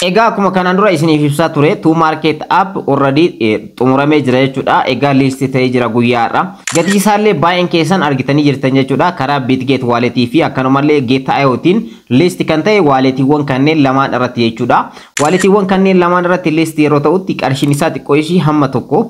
Egaa akkuma kanaan dura isiniif ibsaa ture tu market app already xumuramee jira jechuudha. Egaa list ta'ee jira guyyaarra. Gatii isaallee baay'een keessan argitanii jirtan jechuudha. Karaa Bitget wallet fi akkanumallee Get.iotiin list kan ta'e walletiiwwan kanneen lamaan irratti jechuudha. Walletiiwwan kanneen lamaan irratti list yeroo ta'utti qarshiin isaa xiqqoo ishii hamma tokko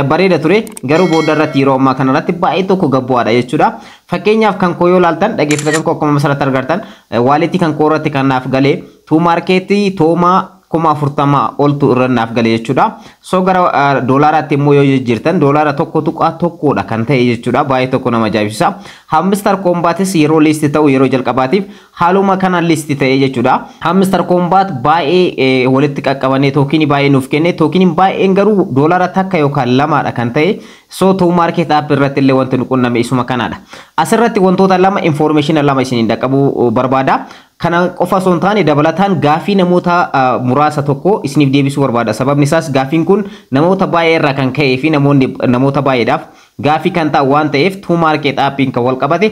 bareeda ture garuu booda irratti yeroo ammaa kana irratti baay'ee tokko gabbu'aadha jechuudha. Fakkeenyaaf kan koo yoo ilaaltan dhaggeeffatan koo akkuma asirratti argartan walletii kan koo irratti kan naaf galee tu marketii toomaa 40,000 oltu irra naaf galee jechuudha. So gara doolaaraatti immoo yoo jijjiirtan doolaara tokkodha kan ta'e jechuudha. Baay'ee tokko nama ajaa'ibsiisa. Hamster Combatis yeroo list ta'u yeroo jalqabaatiif haaluma kana list ta'e jechuudha. Hamster Combat baay'ee walitti qaqqabanii tookinii baay'ee nuuf kenne. Tookiniin baay'een garuu doolaara takka yookaan lamaadha kan ta'e. So tu market app irratti illee wanti nu qunname isuma kanaadha. Asirratti wantoota lama information lama isiniin dhaqqabuu barbaada. Kana qofa osoo hin taane dabalataan gaafii namoota muraasa tokko isiniif deebisuu barbaada. Sababni isaas gaafiin kun namoota baay'ee irraa kan ka'ee fi namoota baay'eedhaaf gaafii kan ta'u waan ta'eef tu market appiin kan wal qabate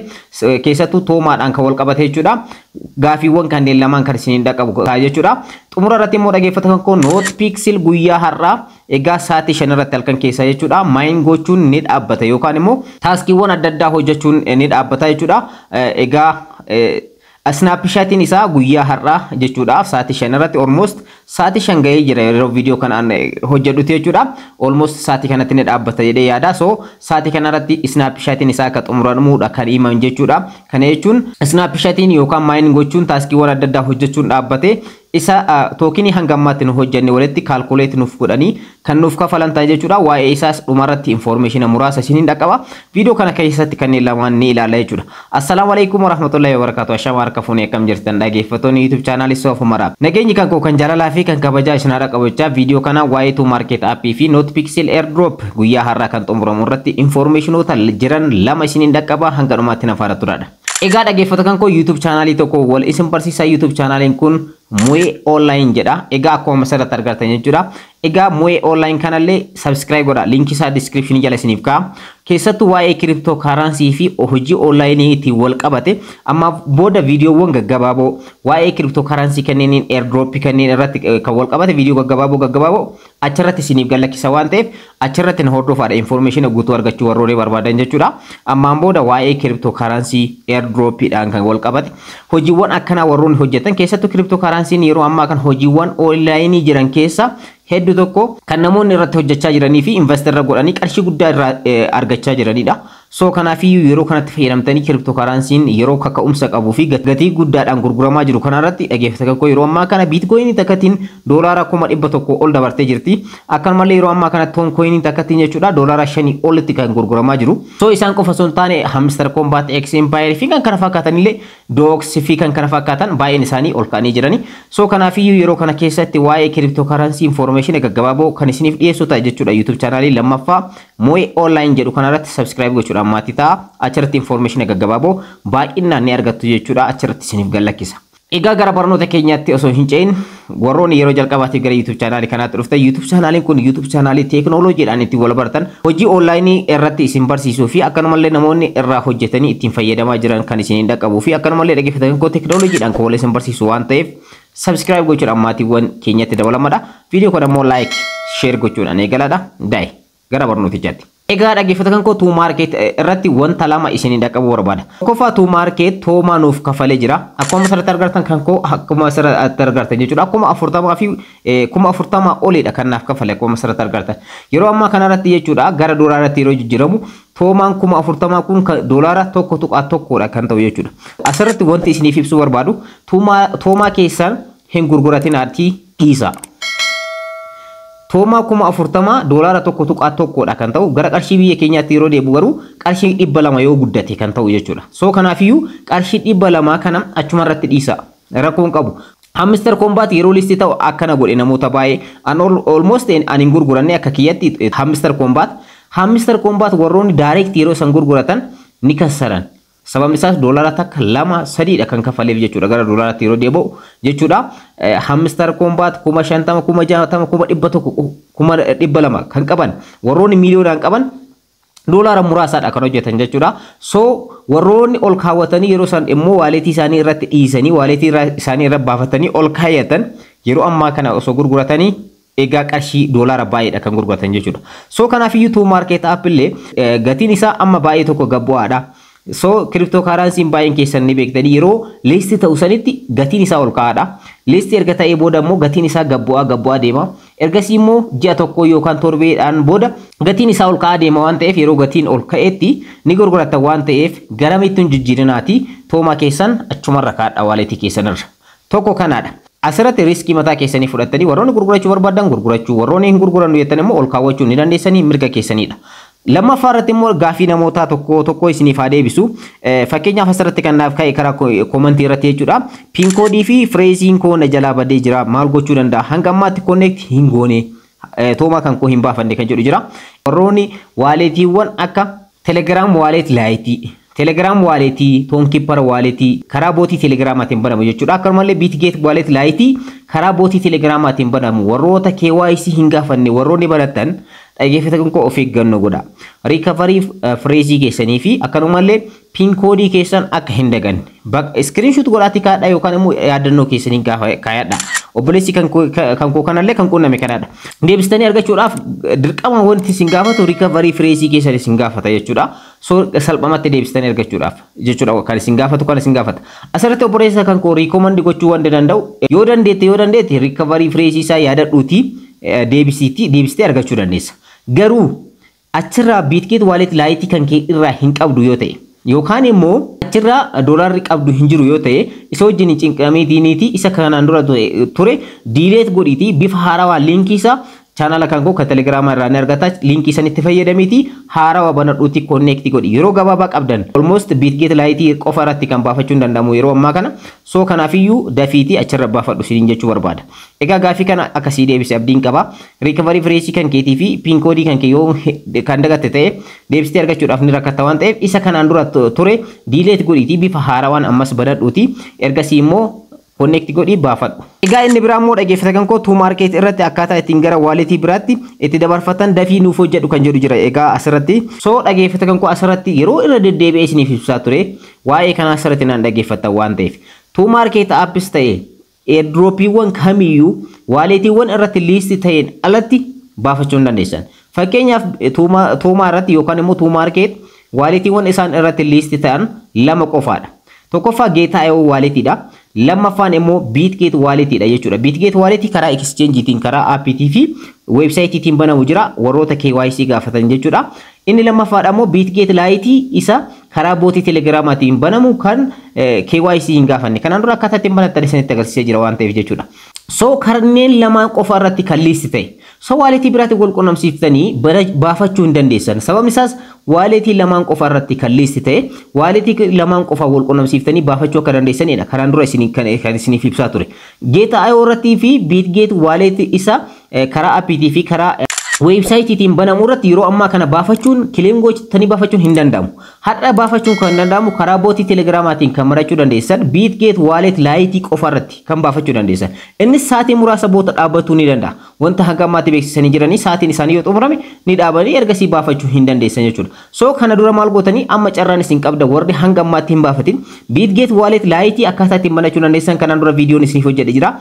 keessattuu toomaadhaan kan wal qabate jechuudha. Gaafiiwwan kanneen lamaan kan isiniin dhaqqabu jechuudha. Xumura irratti immoo dhaggeeffatan koo Notepixel guyyaa har'aa egaa sa'aatii 5 irratti halkan keessa jechuudha. Mayin gochuun ni dhaabbata yookaan immoo taaskiiwwan adda addaa hojjechuun ni dhaabbata jechuudha. Egaa Snapchatting isaa guyyaa har'aa jechuudha. Sa'aatii 5 irratti almost sa'aatii 5 ga'ee jira yeroo viidiyoo kanaan hojjedhuti jechuudha. Almost sa'aatii kanatti ni dhaabbata jedhee yaada. So sa'aatii kana irratti Snapchatting isaa akka xumuramuudha kan himan jechuudha. Kana jechuun Snapchatting yookaan mayin gochuun taaskiiwwan adda addaa hojjechuun dhaabbate isa tookinii hanga ammaatti nu hojjenne walitti calculate nuuf godhanii kan nuuf kafalan ta'a jechuudha. Waa'ee isaas dhumarratti information muraasa isiniin dhaqqaba. Viidiyoo kana keessatti kanneen lamaan ni ilaalla jechuudha. Assalaamu alaykum warahmatullahi wabarakatuh. Ashama harka fuunee akkam jirtan dhaggeeffattoonni YouTube channel Soof Maraab. Nageenyi kan koo kan jaalalaa fi kan kabajaa isin haadha qabachaa viidiyoo kana waa'ee tu market app fi Notepixel airdrop guyyaa har'aa kan xumuramu irratti informationoota jiran lama isiniin dhaqqaba hanga dhumaatti na faana turadha. Egaa dhaggeeffattoota koo YouTube channel tokko wal isin barsiisa. YouTube channel kun Moe Online jedha. Egaa akkuma asirratti argattan jechuudha. Egaa Moe Online kanallee subscribe godha. Link isaa description jala isiniif kaa'a. Keessattuu waa'ee cryptocurrency fi hojii online itti wal qabate amma booda viidiyoowwan gaggabaaboo waa'ee cryptocurrency kanneen airdrop kanneen irratti kan wal qabate viidiyoo gaggabaaboo achirratti isiniif gallakkisa waan ta'eef achirratti na hordofaadha information guutuu argachuu warroonni barbaadan jechuudha. Ammaan booda waa'ee cryptocurrency airdrop dhaan kan wal qabate hojiiwwan akkanaa warroonni hojjetan keessattuu cryptocurrency yeroo ammaa kan hojiiwwan online jiran keessa hedduu tokko kan namoonni irratti hojjechaa jiranii fi investor godhanii qarshii guddaa irraa argachaa jiranidha. So kanaafiyyuu yeroo kanatti fayyadamtanii cryptocurrency yeroo kaka'umsa qabuu fi gatii guddaadhaan gurguramaa jiru kanarratti dhaggeeffatan koo yeroo ammaa kana bitcoin takkatiin doolaara 100 ol dabartee jirti. Akkanumallee yeroo ammaa kana toncoin takkatiin jechuudha doolaara 5 olitti kan gurguramaa jiru. So isaan qofa osoo hin taane Hamster Combat X Empire fi kan kana fakkaatanillee Dox fi kan kana fakkaatan baay'een isaanii ol ka'anii jirani. So kanaafiyyuu yeroo kana keessatti waa'ee cryptocurrency information gaggabaaboo kan isiniif dhiyeessu ta'a jechuudha. YouTube channel lammaffaa Moe Online jedhu kanarratti subscribe gochuudha. Maatii ta'a achirratti information gaggabaaboo baay'inaan ni argattu jechuudha. Achirratti isiniif gallakkisa. Egaa gara barnoota keenyaatti osoo hin ce'in warroonni yeroo jalqabaatiif gara YouTube channel kanaatti dhuftan YouTube channel kun YouTube channel teknooloojiidhaan itti wal baratan hojii online irratti isin barsiisuu fi akkanumallee namoonni irraa hojjetanii ittiin fayyadamaa jiran kan isiniin dhaqqabuu fi akkanumallee dhaggeeffatan koo teknooloojiidhaan kan wal isin barsiisu waan ta'eef subscribe gochuudhaan maatiiwwan keenyatti dabalamadha. Viidiyoo kana immoo like share gochuudhaan eegalaadha. Daa'e gara barnootichaatti. Egaa dhaggeeffatan koo tu market irratti wanta lama isiniin dhaqqabuu barbaada. Tokkoffaa tu market toomaa nuuf kafalee jira. Akkuma asirratti argartan kan koo akkuma asirratti argartan jechuudha. Akkuma 40 fi 40 oliidha kan naaf kafale akkuma asirratti argartan. Yeroo ammaa kanarratti jechuudha gara doolaaraatti yeroo jijjiiramu toomaan 40 kun doolaara tokkodha kan ta'u jechuudha. Asirratti wanti isiniif ibsuu barbaadu toomaa keessan hin gurguratinaatti dhiisa. Tooma 40 doolaara tokkodha kan ta'u gara qarshii biyya keenyaatti yeroo deebi'u garuu qarshii 200 yoo guddate kan ta'u jechuudha. So kanaafiyyuu qarshii 200 kana achuma irratti dhiisa. Rakkoon qabu. Hamster Combat yeroo listi ta'u akkana godhe namoota baay'ee almost ani hin gurguranne akka kiyyatti Hamster Combat warroonni direct yeroo san gurguratan ni kassaran. Sababni isaas doolaara takka 2-3 kan kafaleef jechuudha gara doolaaraatti yeroo deebi'u jechuudha. Hamster Combat 50,000 60,000 100,000 kan qaban warroonni miiliyoonaan qaban doolaara muraasaadha kan hojjetan jechuudha. So warroonni ol kaawwatanii yeroo san immoo waaletii isaanii irratti dhiisanii waaletii isaanii irra baafatanii ol kaayyatan yeroo ammaa kana osoo gurguratanii egaa qarshii doolaara baay'eedha kan gurguratan jechuudha. So kanaafiyyuu tuu maarkeet app illee gatiin isaa amma baay'ee tokko gabbu'aadha. So cryptocurrency baay'een keessan ni beektanii yeroo listi ta'u sanitti gatiin isaa ol ka'aadha. Listi erga ta'ee booda immoo gatiin isaa gabbu'aa deema. Ergasii immoo ji'a tokko yookaan torbeedhaan booda gatiin isaa ol ka'aa deema waan ta'eef yeroo gatiin ol ka'etti ni gurguratan waan ta'eef garamittuu jijjiirinaati toomaa keessan achumarra kaadha waaletii keessanirra. Tokko kanaadha. Asirratti riskii mataa keessanii fudhattanii warroonni gurgurachuu barbaadan gurgurachuu warroonni hin gurgurannu jettan immoo ol kaawwachuu ni dandeessanii mirga keessanidha. Lammaffaa irratti immoo gaafii namoota tokko isiniif haa deebisu. Fakkeenyaaf asirratti kan naaf ka'e karaa koomentii irratti jechuudha. Piinkoodii fi fireeziin koo na jalaa badee jira maal gochuu danda'a hanga ammaatti konneekti hin goone toomaa kan koo hin baafanne kan jedhu jira. Warroonni waaleetiiwwan akka telegiraam waaleet laayitii Telegram walletii, Tonkeeper walletii karaa bootii Telegramaatiin banamu jechuudha. Akkasumallee Bitget wallet laayitii karaa bootii Telegramaatiin banamu warroota KYC hin gaafanne warroonni baratan dhaggeeffatan koo of eeggannoo godha. Recovery phrase keessanii fi akkasumallee pin code keessan akka hin daganne. Screenshot godhaati kaadha yookaan immoo yaadannoo keessanii kaayadha. Obboleessi kan koo kanallee kan qunname kanaadha. Deebistanii argachuudhaaf dirqama wanti isin gaafatu recovery phrase keessan isin gaafata jechuudha. So salphamatti deebistanii argachuudhaaf jechuudha kan isin gaafatu kan isin gaafata. Asirratti obboleessa kan koo recommend gochuu waan danda'u yoo dandeette recovery phrase isaa yaadadhuuti deebistee argachuu dandeessa. Garuu achirraa Bitget wallet laayitii kan kee irraa hin qabdu yoo ta'e yookaan immoo achirraa doolaarri qabdu hin jiru yoo ta'e isa wajjin cinqamee diiniiti isa kanaan dura ture diileet godhiiti bifa haarawaa liinkii isaa channel kan koo Telegram irraa ni argata liinkii sanitti fayyadamiiti haarawaa banadhuuti connect godhi yeroo gabaabaa qabdan almost Bitget laayitii qofa irratti kan baafachuu hin danda'amu yeroo ammaa kana so kanaafiyyuu dafiitii achirra baafadhu siin jechuu barbaada. Egaa gaafii kana akkasii deebisee abdiin qaba. Recovery phrase kan keetii fi pin code kan kee yoo kan dagatte ta'e deebistee argachuudhaaf ni rakkatta waan ta'eef isa kanaan dura ture delete godhiitii bifa haarawaan ammas banadhuuti ergasii immoo connect godhi baafadhu. Egaa inni biraa immoo dhaggeeffatan koo tuu maarkeet irratti akkaataa ittiin gara waaletii biraatti itti dabarfatan dafii nuuf hojjedhu kan jedhu jira. Egaa asirratti so dhaggeeffatan koo asirratti yeroo irra deddeebi'ee isiniif ibsaa ture waa'ee kanaa asirratti naan dhaggeeffatan waan ta'eef tuu maarkeet appis ta'e airdropiiwwan kamiyyuu waaleetiiwwan irratti liisti ta'een alatti baafachuu hin dandeessan. Fakkeenyaaf tuumaa irratti yookaan immoo tuu maarkeet waaleetiiwwan isaan irratti liisti ta'an lama qofaadha. Tokkoffaa Getaayoo waaletiidha. Lammaffaan immoo Bitget waaletiidha jechuudha. Bitget waaleti karaa exchangeetiin karaa appiitii fi websaayitiin banamu jira warroota KYC gaafatan jechuudha. Inni lammaffaadha immoo Bitget laayitii isa karaa bootii Telegramaatiin banamu kan KYC hin gaafanne. Kanaan dura akkaataa ittiin banatan isinitti agarsiisee jira waan ta'eef jechuudha. So kanneen lamaan qofa irratti kan liisti ta'e. So waaletii biraatti wal qunnamsiiftanii baafachuu hin dandeessan. Sababni isaas waaletii lamaan qofa irratti kan liisti ta'e waaletii lamaan qofa wal qunnamsiiftanii baafachuu akka dandeessanidha. Kanaan dura kan isiniif ibsaa ture. Getaayoo irratti fi Bitget waaletii isa karaa appiitii fi karaa websaayitiin banamu irratti yeroo ammaa kana baafachuun kileem gochitanii baafachuun hin danda'amu. Har'a baafachuun kan danda'amu karaa bootii Telegramaatiin kan marachuu dandeessan Bitget wallet laayitii qofa irratti kan baafachuu dandeessan. Innis sa'aatii muraasa booda dhaabbatuu ni danda'a. Wanta hanga ammaatti beeksisanii jiranii sa'aatiin isaanii yoo xumurame ni dhaabanii ergasii baafachuu hin dandeessan jechuudha. So kana dura maal gootanii amma carraan isin qabda warri hanga ammaatti hin baafatin Bitget wallet laayitii akkaataa ittiin banachuu dandeessan kanaan dura viidiyoon isiniif hojjedhe jira.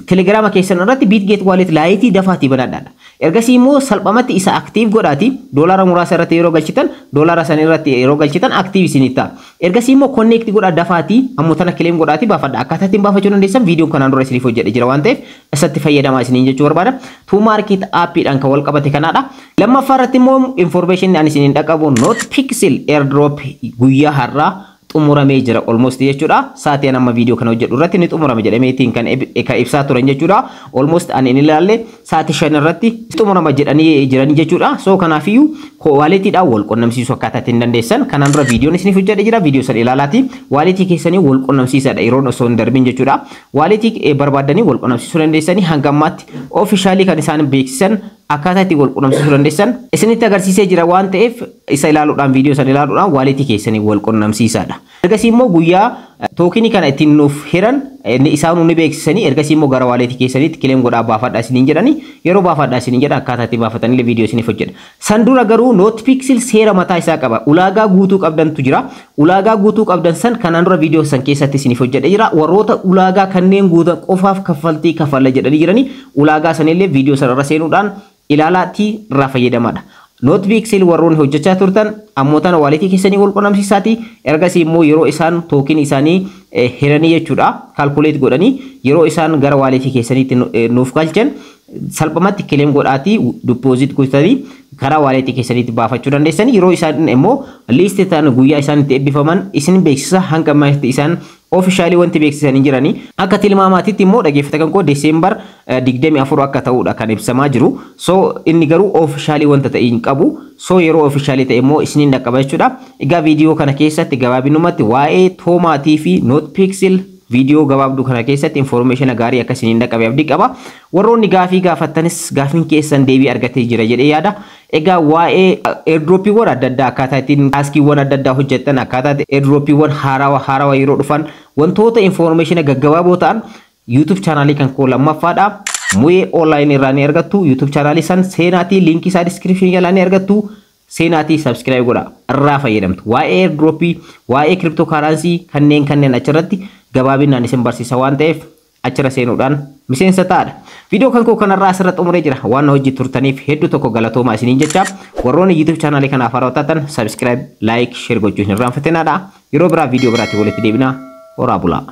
Telegrama keessan irratti Bitget wallet laayitii dafaatii banadhaadha. Ergasii immoo salphamatti isa aktiif godhaati doolaara muraasa irratti yeroo galchitan doolaara san irratti yeroo galchitan aktiif isinii ta'a. Ergasii immoo connect godhaa dafaati ammoo tana kileem godhaati baafadha. Akkaataa ittiin baafachuu dandeessan viidiyoon kanaan dura isiniif hojjedhe jira waan ta'eef isatti fayyadamaa isiniin jechuu barbaada. Tuu maarkeet aappiidhaan kan wal qabate kanaadha. Lammaffaa irratti immoo information ani isiniin dhaqqabu not pixel airdrop guyyaa har'aa xumuramee jira almost jechuudha. Sa'aatiin amma viidiyoo kana hojjedhu irratti ni xumurama jedhameetiin kan ibsaa turan jechuudha. Almost ani inni ilaalle sa'aatii 5 irratti xumurama jedhanii jiran jechuudha. So kanaafiyyuu waaletiidhaan wal qunnamsiisuu akkaataa ittiin dandeessan kanaan dura viidiyoon isiniif hojjedhe jira. Viidiyoo sana ilaalaati. Waaletii keessanii wal qunnamsiisaadha yeroon osoo hin darbin jechuudha. Waaletii barbaaddanii wal qunnamsiisuu dandeessanii hanga ammaatti officially kan isaan beeksisan akkaataa itti wal qunnamsiisuu dandeessan isinitti agarsiisee jira waan ta'eef isa ilaaluudhaan viidiyoo sana ilaaluudhaan waaletii keessanii wal qunnamsiisaadha. Ergasii immoo guyyaa tookini kana ittiin nuuf hiran isaan nu beeksisanii ergasii immoo gara waaleetii keessanitti kileem godhaa baafadhaa isiniin jedhani yeroo baafadhaa isiniin jedha akkaataa itti baafatanii viidiyoo isiniif hojjedha. San dura garuu NotePixel seera mataa isaa qaba. Ulaagaa guutuu qabdantu jira. Ulaagaa guutuu qabdan san kanaan dura viidiyoo san keessatti isiniif hojjedha jira. Warroota ulaagaa kanneen guutan qofaaf kaffaltii kaffalla jedhanii jirani ulaagaa sanillee viidiyoo sanarra seenuudhaan ilaalaatti irraa fayyadamadha. NotePixel warroonni hojjechaa turtan ammootana waaleetii keessanii wal qunnamsiisaati ergasii immoo yeroo isaan tookin isaanii hiranii jechuudha kalkuleet godhanii yeroo isaan gara waaleetii keessaniitti nuuf galchan salphamatti kileem godhaatii deposit gootanii karaa waaleetii keessaniitti baafachuu dandeessanii yeroo isaan immoo liistii ta'an guyyaa isaan itti eebbifaman isin beeksisa hanga maayatti isaan officially wanti beeksisanii jiranii akka tilmaamaatitti immoo dhageeffata kan koo Desembar 24 akka ta'uudha kan ibsamaa jiru. So inni garuu officially wanta ta'e hin qabu. So yeroo officially ta'e immoo isiniin dhaqqaba jechuudha. Egaa viidiyoo kana keessatti gabaabinumatti waa'ee toomaatii fi NotePixel viidiyoo gabaabduu kana keessatti information gaarii akka isiniin dhaqqabe abdii qaba. Warroonni gaafii gaafattanis gaafiin keessan deebii argatee jira jedhee yaada. Egaa waa'ee airdropiiwwan adda addaa akkaataa ittiin taaskiiwwan adda addaa hojjettan akkaataa airdropiiwwan haarawaa yeroo dhufan wantoota information gaggabaaboo ta'an YouTube channelii kan koo lammaffaadha. Mu'ee online irraa ni argattu. YouTube channelii san seenaatii linkii isaa description jalaa ni argattu. Seenaatii subscribe godha irraa fayyadamtu. Waa'ee airdropii, waa'ee cryptocurrency kanneen achirratti gabaabinaan isin barsiisa waan ta'eef achira seenuudhaan miseensa ta'a. Viidiyoo kan koo kanarraa asirratti xumuree jira. Waan hojii turtaniif hedduu tokko galatoomaa isiniin jecha. Warroonni YouTube channelii kanaaf haaraa taatan subscribe, like, share gochuun hin irraanfatinaa. Yeroo biraa viidiyoo biraatti walitti deebina. Horaa bulaa.